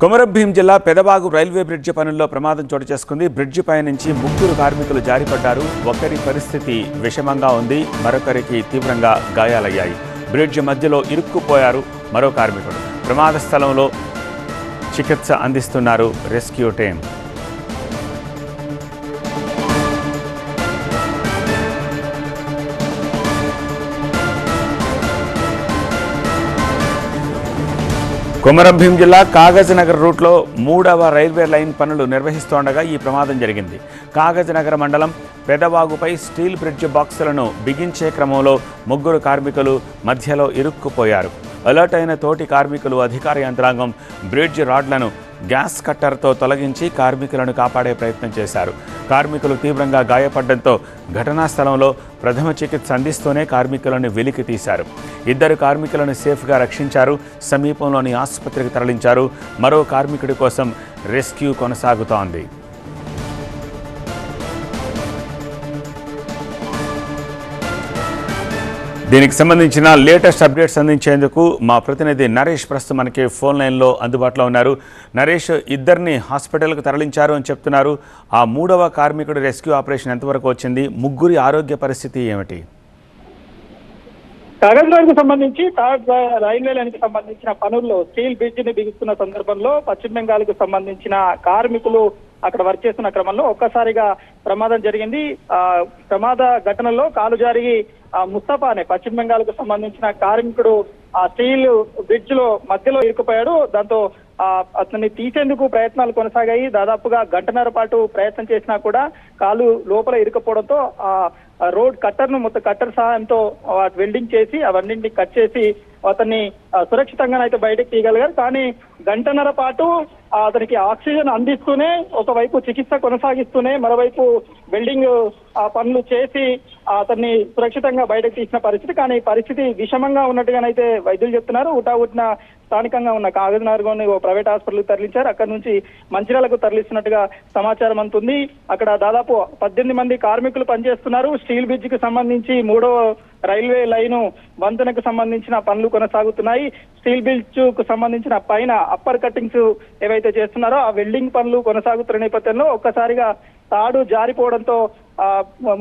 కొమరం భీం జిల్లా పెదబాగు railway bridge పనుల్లో ప్రమాదం చోటు చేసుకుంది. బ్రిడ్జి పై నుంచి 3 కార్మికులు జారిపడ్డారు. ఒకరి పరిస్థితి విషమంగా ఉంది, మరొకరికి తీవ్రంగా గాయాలయ్యాయి. బ్రిడ్జి మధ్యలో ఇరుక్కుపోయారు మరో కార్మికుడు. ప్రమాద స్థలంలో చికిత్స అందిస్తున్నారు రెస్క్యూ టీం. కొమరం భీం జిల్లా కాగజ్నగర్ రూట్లో 3వ రైల్వే లైన్ పనులు నిర్వహిస్తుండగా ఈ ప్రమాదం జరిగింది. కాగజ్నగర్ మండలం పెదవాగుపై స్టీల్ బ్రిడ్జ్ బాక్సులను బిగించే క్రమంలో 3 కార్మికులు మధ్యలో ఇరుక్కుపోయారు. అలర్ట్ అయిన తోటి కార్మికులు, అధికార యంత్రాంగం బ్రిడ్జ్ రాడ్లను గ్యాస్ కట్టర్తో తొలగించి కార్మికులను కాపాడే ప్రయత్నం చేశారు. కార్మికులు తీవ్రంగా గాయపడడంతో ఘటనా స్థలంలో ప్రథమ చికిత్స అందిస్తూనే కార్మికులను వెలికి తీశారు. 2 కార్మికులను సేఫ్గా రక్షించారు. సమీపంలోని ఆసుపత్రికి తరలించారు. మరో కార్మికుడి కోసం రెస్క్యూ కొనసాగుతోంది. దీనికి సంబంధించిన లేటెస్ట్ అప్డేట్స్ అందించేందుకు మా ప్రతినిధి నరేష్ ప్రస్తుతం మనకి ఫోన్ లైన్లో అందుబాటులో ఉన్నారు. నరేష్, 2 హాస్పిటల్కు తరలించారు అని చెప్తున్నారు. ఆ 3వ కార్మికుడి రెస్క్యూ ఆపరేషన్ ఎంతవరకు వచ్చింది? 3 ఆరోగ్య పరిస్థితి ఏమిటి? కాగజ్నగర్కు సంబంధించి రైల్వే లైన్కి సంబంధించిన పనుల్లో స్టీల్ బ్రిడ్జిని బిగిస్తున్న సందర్భంలో పశ్చిమ బెంగాల్కు సంబంధించిన కార్మికులు అక్కడ వర్క్ చేస్తున్న క్రమంలో ఒక్కసారిగా ప్రమాదం జరిగింది. ప్రమాద ఘటనలో కాలు జారి ముస్తఫా అనే పశ్చిమ బెంగాల్కు సంబంధించిన కార్మికుడు ఆ స్టీల్ బ్రిడ్జ్ లో మధ్యలో ఇరుక్కుపోయాడు. దాంతో అతన్ని తీసేందుకు ప్రయత్నాలు కొనసాగాయి. దాదాపుగా 1 గంటన్నర పాటు ప్రయత్నం చేసినా కూడా కాలు లోపల ఇరుక్కుపోవడంతో రోడ్ కట్టర్ సహాయంతో వెల్డింగ్ చేసి అవన్నింటినీ కట్ చేసి అతన్ని సురక్షితంగానైతే బయటకు తీయగలిగారు. కానీ 1 గంటన్నర పాటు అతనికి ఆక్సిజన్ అందిస్తూనే ఒకవైపు చికిత్స కొనసాగిస్తూనే మరోవైపు వెల్డింగ్ పనులు చేసి అతన్ని సురక్షితంగా బయటకు తీసిన పరిస్థితి. కానీ పరిస్థితి విషమంగా ఉన్నట్టుగానైతే వైద్యులు చెప్తున్నారు. ఉటావుటిన స్థానికంగా ఉన్న కాగజ్నగర్లోని ఓ ప్రైవేట్ హాస్పిటల్కి తరలించారు. అక్కడి నుంచి మంచిర్యాలకు తరలిస్తున్నట్టుగా సమాచారం అందుతుంది. అక్కడ దాదాపు 18 మంది కార్మికులు పనిచేస్తున్నారు. స్టీల్ బ్రిడ్జ్ కి సంబంధించి 3వ రైల్వే లైను వంతెనకు సంబంధించిన పనులు కొనసాగుతున్నాయి. స్టీల్ బ్రిడ్జ్ కు సంబంధించిన పైన అప్పర్ కట్టింగ్స్ ఏవైతే చేస్తున్నారో ఆ వెల్డింగ్ పనులు కొనసాగుతున్న నేపథ్యంలో ఒక్కసారిగా తాడు జారిపోవడంతో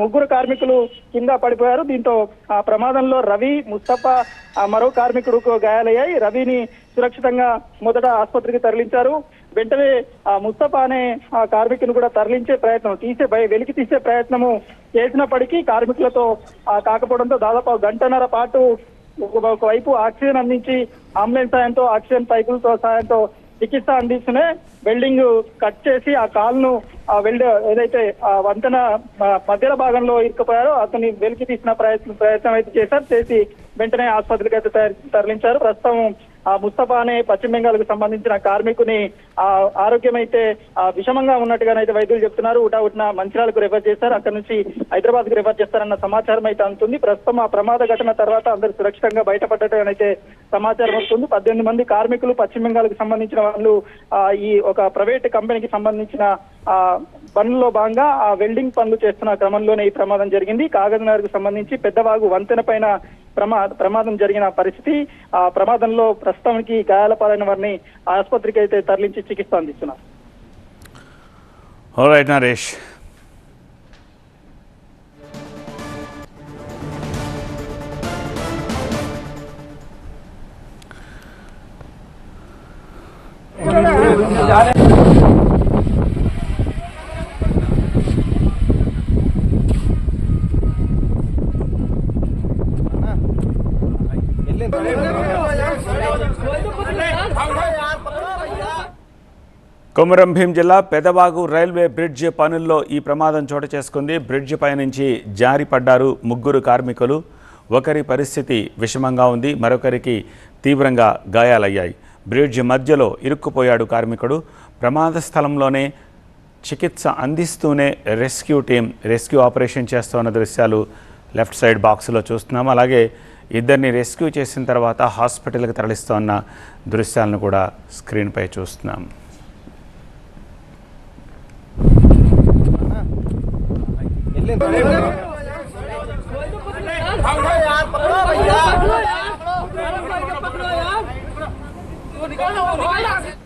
3 కార్మికులు కింద పడిపోయారు. దీంతో ఆ ప్రమాదంలో రవి, ముస్తఫా మరో కార్మికుడుకు గాయాలయ్యాయి. రవిని సురక్షితంగా మొదట ఆసుపత్రికి తరలించారు. వెంటనే ముస్తఫా అనే కార్మికుని కూడా తరలించే ప్రయత్నం వెలికి తీసే ప్రయత్నము చేసినప్పటికీ కార్మికులతో కాకపోవడంతో దాదాపు 1 గంటన్నర పాటు ఒకవైపు ఆక్సిజన్ అందించి అంబులెన్స్ సాయంతో ఆక్సిజన్ పైపులతో సాయంతో చికిత్స అందిస్తూనే వెల్డింగ్ కట్ చేసి ఆ కాలును ఏదైతే వంతెన మధ్యలో భాగంలో ఇరుక్కుపోయారో అతన్ని వెలికి తీసిన ప్రయత్నం అయితే చేసి వెంటనే ఆసుపత్రికి అయితే తరలించారు. ప్రస్తుతం ముస్తఫా అనే పశ్చిమ బెంగాల్కు సంబంధించిన కార్మికుని ఆరోగ్యం అయితే విషమంగా ఉన్నట్టుగానైతే వైద్యులు చెప్తున్నారు. ఉటావుటిన మంచిర్యాలకు రెఫర్ చేశారు. అక్కడ నుంచి హైదరాబాద్ కు రెఫర్ చేస్తారన్న సమాచారం అయితే అందుతుంది. ప్రస్తుతం ఆ ప్రమాద ఘటన తర్వాత అందరూ సురక్షితంగా బయటపడ్డట్టుగానైతే సమాచారం వస్తుంది. 18 మంది కార్మికులు పశ్చిమ బెంగాల్కు సంబంధించిన వాళ్ళు ఈ ఒక ప్రైవేట్ కంపెనీకి సంబంధించిన పనుల్లో భాగంగా ఆ వెల్డింగ్ పనులు చేస్తున్న క్రమంలోనే ఈ ప్రమాదం జరిగింది. కాగజ్నగర్ కు సంబంధించి పెద్దవాగు వంతెన పైన ప్రమాదం జరిగిన పరిస్థితి. ఆ ప్రమాదంలో ప్రస్తుతానికి గాయాల పాలైన వారిని ఆసుపత్రికి అయితే తరలించి చికిత్స అందిస్తున్నారు. ఆల్రైట్ నరేష్. కొమరం భీం జిల్లా పెదవాగు రైల్వే బ్రిడ్జ్ పనుల్లో ఈ ప్రమాదం చోటు చేసుకుంది. బ్రిడ్జ్ పై నుంచి జారిపడ్డారు 3 కార్మికులు. ఒకరి పరిస్థితి విషమంగా ఉంది, మరొకరికి తీవ్రంగా గాయాలయ్యాయి. బ్రిడ్జ్ మధ్యలో ఇరుక్కుపోయాడు కార్మికుడు. ప్రమాద స్థలంలోనే చికిత్స అందిస్తూనే రెస్క్యూ టీం రెస్క్యూ ఆపరేషన్ చేస్తున్న దృశ్యాలు లెఫ్ట్ సైడ్ బాక్స్లో చూస్తున్నాం. అలాగే 2 రెస్క్యూ చేసిన తర్వాత హాస్పిటల్కి తరలిస్తున్న దృశ్యాలను కూడా స్క్రీన్పై చూస్తున్నాం. यार